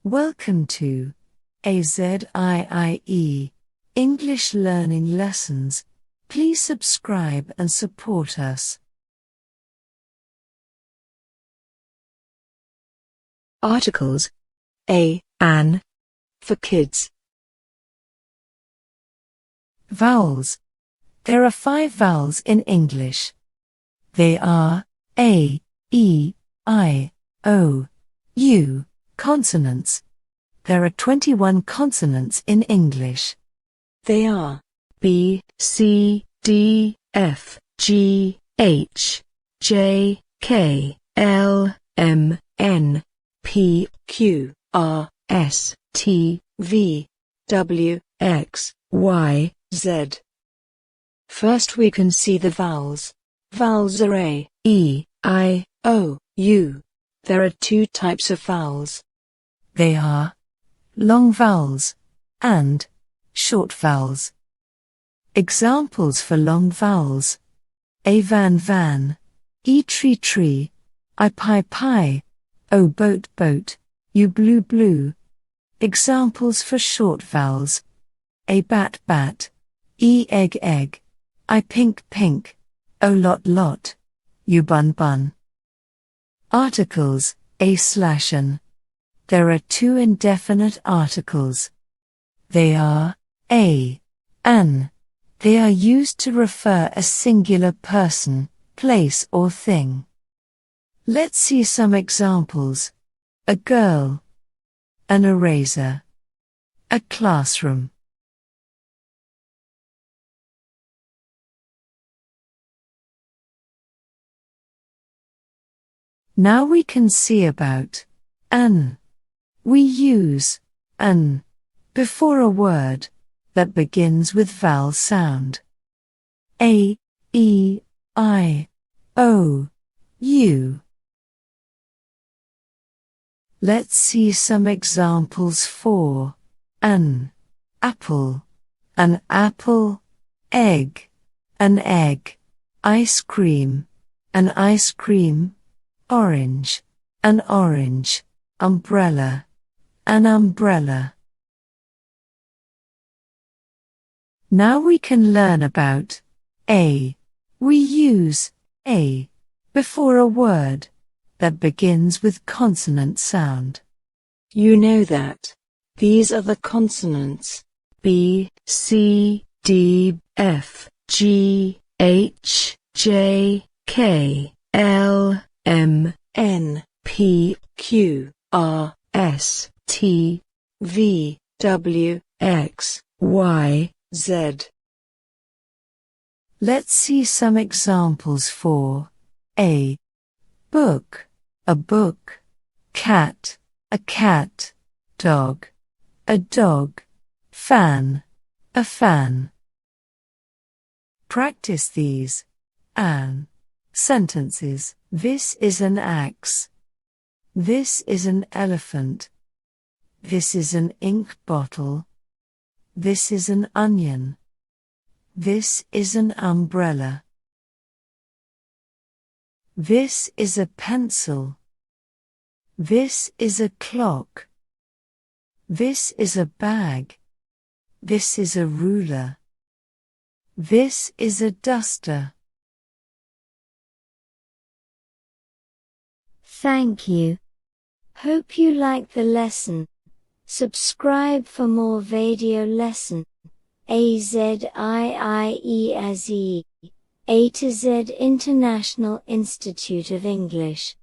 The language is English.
Welcome to AZIIE English Learning Lessons. Please subscribe and support us. Articles. A, an. For kids. Vowels. There are 5 vowels in English. They are A, E, I, O, U. Consonants. There are 21 consonants in English. They are B, C, D, F, G, H, J, K, L, M, N, P, Q, R, S, T, V, W, X, Y, Z. First we can see the vowels. Vowels are A, E, I, O, U. There are 2 types of vowels. They are long vowels and short vowels. Examples for long vowels: A van van, E tree tree, I pie pie, O boat boat, U blue blue. Examples for short vowels: A bat bat, E egg egg, I pink pink, O lot lot, U bun bun. Articles: A/an. There are 2 indefinite articles. They are a, an. They are used to refer a singular person, place or thing. Let's see some examples. A girl, an eraser, a classroom. Now we can see about an. We use an before a word that begins with vowel sound. A, E, I, O, U. Let's see some examples for an apple, egg, an egg, ice cream, an ice cream, orange, an orange, umbrella, an umbrella. Now we can learn about a. We use a before a word that begins with consonant sound. You know that. These are the consonants: B, C, D, F, G, H, J, K, L, M, N, P, Q, R, S, T, V, W, X, Y, Z. Let's see some examples for a book, a book, cat, a cat, dog, a dog, fan, a fan. Practice these an sentences. This is an axe. This is an elephant. This is an ink bottle. This is an onion. This is an umbrella. This is a pencil. This is a clock. This is a bag. This is a ruler. This is a duster. Thank you. Hope you liked the lesson. Subscribe for more video lesson. AZIIE AZIIE, A to Z International Institute of English.